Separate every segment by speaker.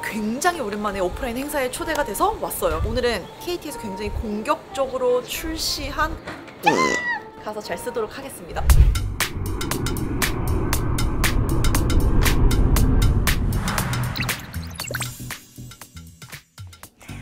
Speaker 1: 굉장히 오랜만에 오프라인 행사에 초대가 돼서 왔어요. 오늘은 KT에서 굉장히 공격적으로 출시한 가서 잘 쓰도록 하겠습니다.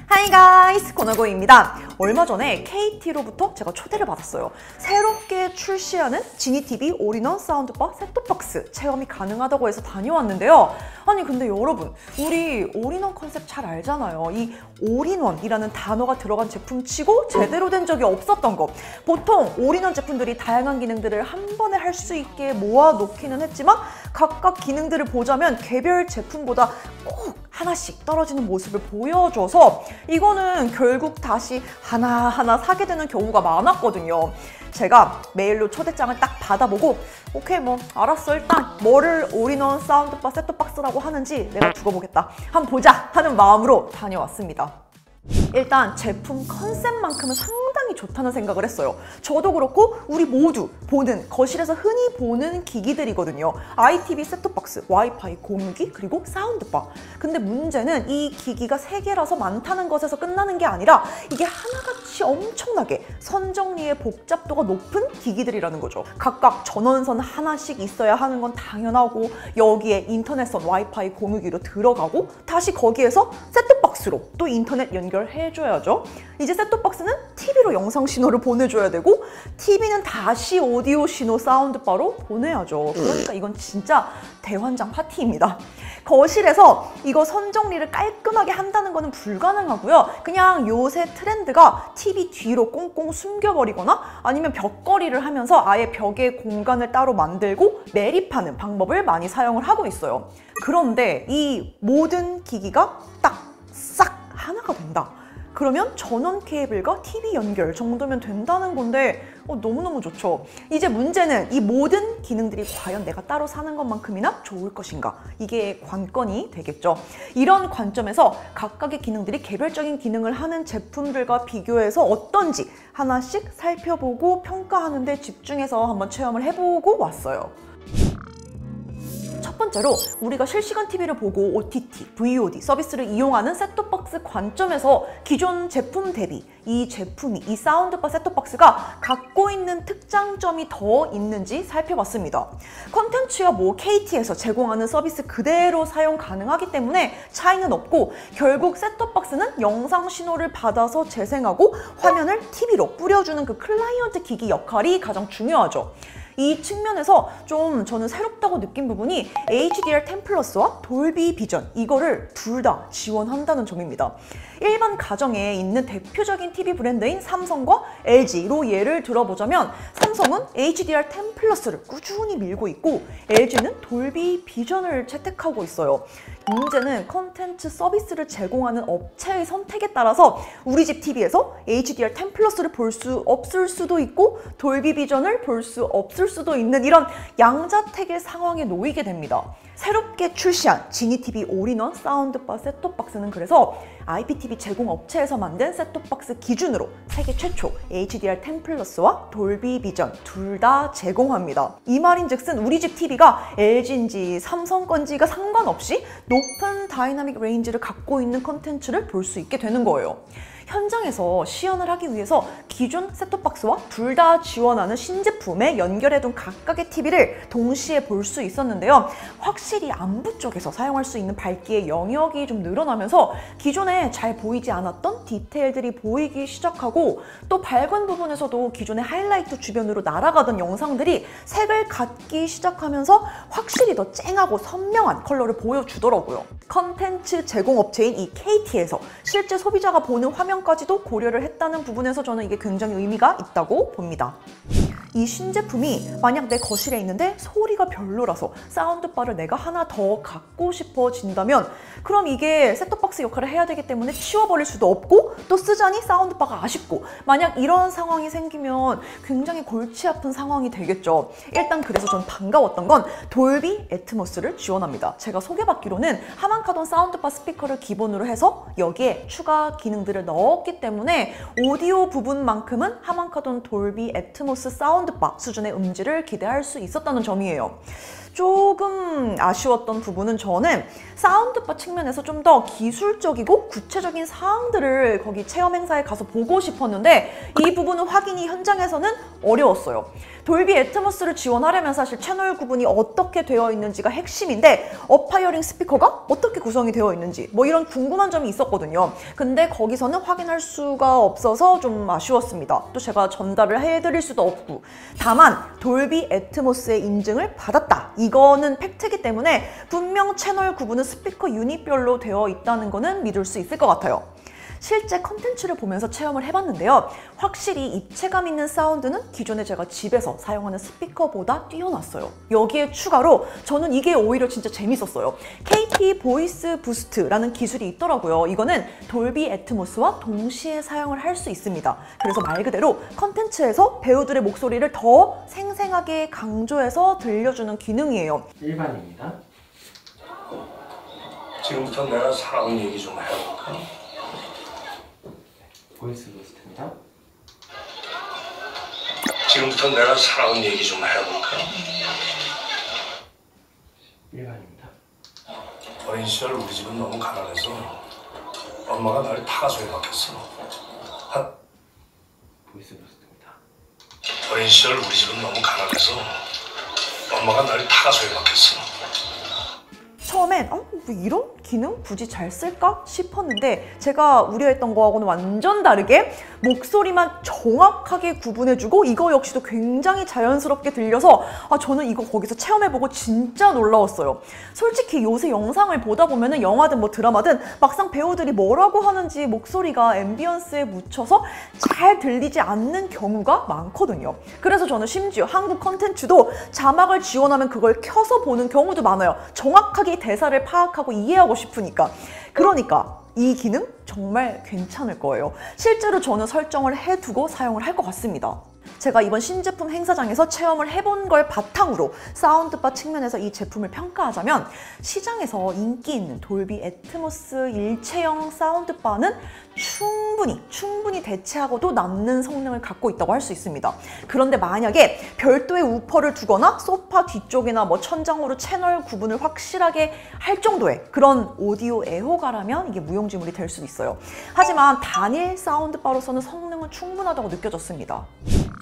Speaker 1: 하이 가이스, 권하고입니다. 얼마 전에 KT로부터 제가 초대를 받았어요. 새롭게 출시하는 지니TV 올인원 사운드바 셋톱박스 체험이 가능하다고 해서 다녀왔는데요. 아니 근데 여러분, 우리 올인원 컨셉 잘 알잖아요. 이 올인원이라는 단어가 들어간 제품치고 제대로 된 적이 없었던 거. 보통 올인원 제품들이 다양한 기능들을 한 번에 할 수 있게 모아놓기는 했지만 각각 기능들을 보자면 개별 제품보다 꼭 하나씩 떨어지는 모습을 보여줘서 이거는 결국 다시 하나하나 사게 되는 경우가 많았거든요. 제가 메일로 초대장을 딱 받아보고 오케이 뭐 알았어, 일단 뭐를 올인원 사운드바 셋톱박스라고 하는지 내가 두고 보겠다, 한번 보자 하는 마음으로 다녀왔습니다. 일단 제품 컨셉만큼은 상당히 좋다는 생각을 했어요. 저도 그렇고 우리 모두 보는, 거실에서 흔히 보는 기기들이거든요. ITV 셋톱박스, 와이파이 공유기, 그리고 사운드바. 근데 문제는 이 기기가 3개라서 많다는 것에서 끝나는 게 아니라 이게 하나같이 엄청나게 선정리의 복잡도가 높은 기기들이라는 거죠. 각각 전원선 하나씩 있어야 하는 건 당연하고, 여기에 인터넷선 와이파이 공유기로 들어가고 다시 거기에서 셋톱박스로 또 인터넷 연결해줘야죠. 이제 셋톱박스는 TV로 영상 신호를 보내줘야 되고, TV는 다시 오디오 신호 사운드바로 보내야죠. 그러니까 이건 진짜 대환장 파티입니다. 거실에서 이거 선정리를 깔끔하게 한다는 거는 불가능하고요. 그냥 요새 트렌드가 TV 뒤로 꽁꽁 숨겨버리거나 아니면 벽걸이를 하면서 아예 벽에 공간을 따로 만들고 매립하는 방법을 많이 사용을 하고 있어요. 그런데 이 모든 기기가 딱 싹 하나가 된다. 그러면 전원 케이블과 TV 연결 정도면 된다는 건데 너무너무 좋죠. 이제 문제는 이 모든 기능들이 과연 내가 따로 사는 것만큼이나 좋을 것인가? 이게 관건이 되겠죠. 이런 관점에서 각각의 기능들이 개별적인 기능을 하는 제품들과 비교해서 어떤지 하나씩 살펴보고 평가하는 데 집중해서 한번 체험을 해보고 왔어요. 첫 번째로 우리가 실시간 TV를 보고 OTT, VOD 서비스를 이용하는 셋톱박스 관점에서 기존 제품 대비 이 제품이, 이 사운드바 셋톱박스가 갖고 있는 특장점이 더 있는지 살펴봤습니다. 컨텐츠야 뭐 KT에서 제공하는 서비스 그대로 사용 가능하기 때문에 차이는 없고, 결국 셋톱박스는 영상 신호를 받아서 재생하고 화면을 TV로 뿌려주는 그 클라이언트 기기 역할이 가장 중요하죠. 이 측면에서 좀 저는 새롭다고 느낀 부분이 HDR10 플러스와 돌비 비전, 이거를 둘 다 지원한다는 점입니다. 일반 가정에 있는 대표적인 TV 브랜드인 삼성과 LG로 예를 들어보자면, 삼성은 HDR10 플러스를 꾸준히 밀고 있고 LG는 돌비 비전을 채택하고 있어요. 문제는 컨텐츠 서비스를 제공하는 업체의 선택에 따라서 우리 집 TV에서 HDR10 플러스를 볼 수 없을 수도 있고 돌비 비전을 볼 수 없을 수도 있는 이런 양자택일 상황에 놓이게 됩니다. 새롭게 출시한 지니TV 올인원 사운드바 셋톱박스는 그래서 IPTV 제공 업체에서 만든 셋톱박스 기준으로 세계 최초 HDR10 플러스와 돌비 비전 둘 다 제공합니다. 이 말인즉슨 우리 집 TV가 LG인지 삼성 건지가 상관없이 높은 다이나믹 레인지를 갖고 있는 컨텐츠를 볼 수 있게 되는 거예요. 현장에서 시연을 하기 위해서 기존 셋톱박스와 둘 다 지원하는 신제품에 연결해둔 각각의 TV를 동시에 볼 수 있었는데요. 확실히 안부 쪽에서 사용할 수 있는 밝기의 영역이 좀 늘어나면서 기존에 잘 보이지 않았던 디테일들이 보이기 시작하고, 또 밝은 부분에서도 기존의 하이라이트 주변으로 날아가던 영상들이 색을 갖기 시작하면서 확실히 더 쨍하고 선명한 컬러를 보여주더라고요. 컨텐츠 제공업체인 이 KT에서 실제 소비자가 보는 화면까지도 고려를 했다는 부분에서 저는 이게 굉장히 의미가 있다고 봅니다. 이 신제품이 만약 내 거실에 있는데 소리가 별로라서 사운드바를 내가 하나 더 갖고 싶어진다면, 그럼 이게 셋톱박스 역할을 해야 되기 때문에 치워버릴 수도 없고 또 쓰자니 사운드바가 아쉽고, 만약 이런 상황이 생기면 굉장히 골치 아픈 상황이 되겠죠. 일단 그래서 전 반가웠던 건 돌비 애트모스를 지원합니다. 제가 소개받기로는 하만카돈 사운드바 스피커를 기본으로 해서 여기에 추가 기능들을 넣었기 때문에 오디오 부분만큼은 하만카돈 돌비 애트모스 사운드바 수준의 음질을 기대할 수 있었다는 점이에요. 조금 아쉬웠던 부분은 저는 사운드바 측면에서 좀 더 기술적이고 구체적인 사항들을 거기 체험 행사에 가서 보고 싶었는데 이 부분은 확인이 현장에서는 어려웠어요. 돌비 애트모스를 지원하려면 사실 채널 구분이 어떻게 되어 있는지가 핵심인데 어파이어링 스피커가 어떻게 구성이 되어 있는지 뭐 이런 궁금한 점이 있었거든요. 근데 거기서는 확인할 수가 없어서 좀 아쉬웠습니다. 또 제가 전달을 해드릴 수도 없고 다만 돌비 애트모스의 인증을 받았다. 이거는 팩트이기 때문에 분명 채널 구분은 스피커 유닛별로 되어 있다는 거는 믿을 수 있을 것 같아요. 실제 컨텐츠를 보면서 체험을 해봤는데요. 확실히 입체감 있는 사운드는 기존에 제가 집에서 사용하는 스피커보다 뛰어났어요. 여기에 추가로 저는 이게 오히려 진짜 재밌었어요. KT 보이스 부스트라는 기술이 있더라고요. 이거는 돌비 애트모스와 동시에 사용을 할 수 있습니다. 그래서 말 그대로 컨텐츠에서 배우들의 목소리를 더 생생하게 강조해서 들려주는 기능이에요.
Speaker 2: 일반입니다.
Speaker 3: 지금부터 내가 살아온 얘기 좀 해볼까?
Speaker 2: 보이스 부스트입니다.
Speaker 3: 지금부터 내가 살아온 얘기 좀 해볼까?
Speaker 2: 일반입니다.
Speaker 3: 어린 시절 우리 집은 너무 가난해서 엄마가 날 타가소에 박혔어.
Speaker 2: 보이스 부스트입니다.
Speaker 3: 어린 시절 우리 집은 너무 가난해서 엄마가 날 타가소에 박혔어.
Speaker 1: 처음엔 뭐 이런 기능 굳이 잘 쓸까 싶었는데 제가 우려했던 거하고는 완전 다르게 목소리만 정확하게 구분해주고 이거 역시도 굉장히 자연스럽게 들려서 저는 이거 거기서 체험해보고 진짜 놀라웠어요. 솔직히 요새 영상을 보다 보면은 영화든 뭐 드라마든 막상 배우들이 뭐라고 하는지 목소리가 앰비언스에 묻혀서 잘 들리지 않는 경우가 많거든요. 그래서 저는 심지어 한국 컨텐츠도 자막을 지원하면 그걸 켜서 보는 경우도 많아요. 정확하게 대사를 파악하고 이해하고 싶으니까. 그러니까 이 기능 정말 괜찮을 거예요. 실제로 저는 설정을 해두고 사용을 할 것 같습니다. 제가 이번 신제품 행사장에서 체험을 해본 걸 바탕으로 사운드바 측면에서 이 제품을 평가하자면 시장에서 인기 있는 돌비 애트모스 일체형 사운드바는 충분히 대체하고도 남는 성능을 갖고 있다고 할 수 있습니다. 그런데 만약에 별도의 우퍼를 두거나 소파 뒤쪽이나 뭐 천장으로 채널 구분을 확실하게 할 정도의 그런 오디오 애호가라면 이게 무용지물이 될 수도 있어요. 하지만 단일 사운드바로서는 성능은 충분하다고 느껴졌습니다.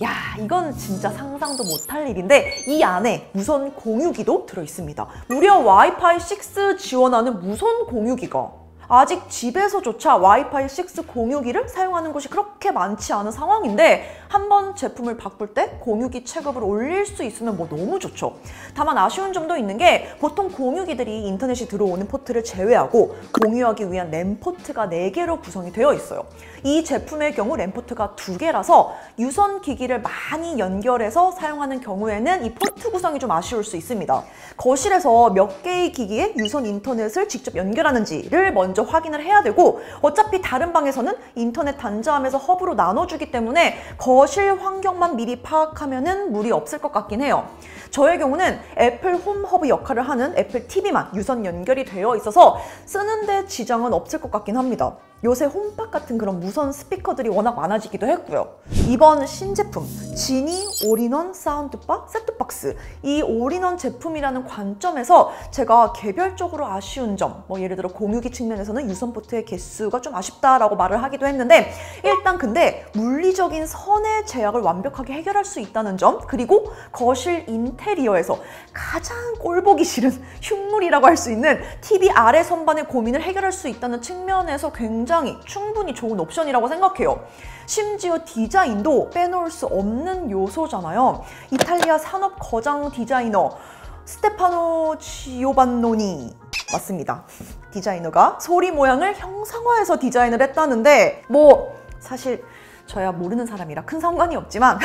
Speaker 1: 야, 이건 진짜 상상도 못할 일인데 이 안에 무선 공유기도 들어있습니다. 무려 와이파이 6 지원하는 무선 공유기가 아직 집에서조차 와이파이 6 공유기를 사용하는 곳이 그렇게 많지 않은 상황인데 한번 제품을 바꿀 때 공유기 체급을 올릴 수 있으면 뭐 너무 좋죠. 다만 아쉬운 점도 있는 게 보통 공유기들이 인터넷이 들어오는 포트를 제외하고 공유하기 위한 랜 포트가 4개로 구성이 되어 있어요. 이 제품의 경우 랜 포트가 2개라서 유선 기기를 많이 연결해서 사용하는 경우에는 이 포트 구성이 좀 아쉬울 수 있습니다. 거실에서 몇 개의 기기에 유선 인터넷을 직접 연결하는지를 먼저 확인을 해야 되고 어차피 다른 방에서는 인터넷 단자함에서 허브로 나눠주기 때문에 거실 환경만 미리 파악하면은 무리 없을 것 같긴 해요. 저의 경우는 애플 홈 허브 역할을 하는 애플 TV만 유선 연결이 되어 있어서 쓰는데 지장은 없을 것 같긴 합니다. 요새 홈팟 같은 그런 무선 스피커들이 워낙 많아지기도 했고요. 이번 신제품 지니 올인원 사운드바 셋톱박스, 이 올인원 제품이라는 관점에서 제가 개별적으로 아쉬운 점, 뭐 예를 들어 공유기 측면에서는 유선 포트의 개수가 좀 아쉽다라고 말을 하기도 했는데 일단 근데 물리적인 선의 제약을 완벽하게 해결할 수 있다는 점, 그리고 거실 인테리어에서 가장 꼴보기 싫은 흉물이라고 할 수 있는 TV 아래 선반의 고민을 해결할 수 있다는 측면에서 굉장히 충분히 좋은 옵션이라고 생각해요. 심지어 디자인도 빼놓을 수 없는 요소잖아요. 이탈리아 산업 거장 디자이너 스테파노 지오반노니 맞습니다. 디자이너가 소리 모양을 형상화해서 디자인을 했다는데 뭐 사실 저야 모르는 사람이라 큰 상관이 없지만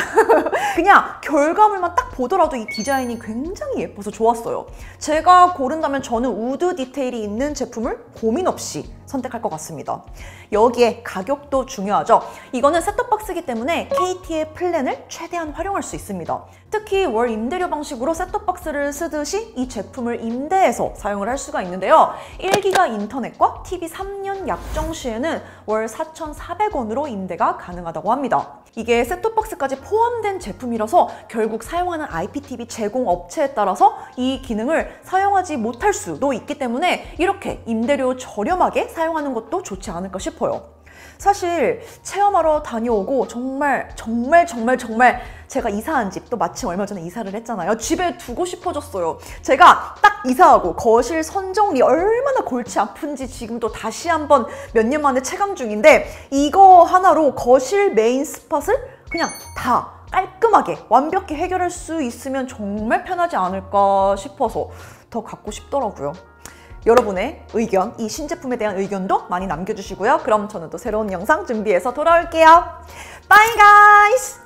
Speaker 1: 그냥 결과물만 딱 보더라도 이 디자인이 굉장히 예뻐서 좋았어요. 제가 고른다면 저는 우드 디테일이 있는 제품을 고민 없이 선택할 것 같습니다. 여기에 가격도 중요하죠. 이거는 셋톱박스이기 때문에 KT의 플랜을 최대한 활용할 수 있습니다. 특히 월 임대료 방식으로 셋톱박스를 쓰듯이 이 제품을 임대해서 사용을 할 수가 있는데요. 1기가 인터넷과 TV 3년 약정 시에는 월 4,400원으로 임대가 가능하다고 합니다. 이게 셋톱박스까지 포함된 제품이라서 결국 사용하는 IPTV 제공 업체에 따라서 이 기능을 사용하지 못할 수도 있기 때문에 이렇게 임대료 저렴하게 사용하는 것도 좋지 않을까 싶어요. 사실 체험하러 다녀오고 정말 제가 이사한 집, 또 마침 얼마 전에 이사를 했잖아요. 집에 두고 싶어졌어요. 제가 딱 이사하고 거실 선정리 얼마나 골치 아픈지 지금도 다시 한번 몇 년 만에 체감 중인데, 이거 하나로 거실 메인 스팟을 그냥 다 깔끔하게 완벽히 해결할 수 있으면 정말 편하지 않을까 싶어서 더 갖고 싶더라고요. 여러분의 의견, 이 신제품에 대한 의견도 많이 남겨주시고요. 그럼 저는 또 새로운 영상 준비해서 돌아올게요. Bye guys!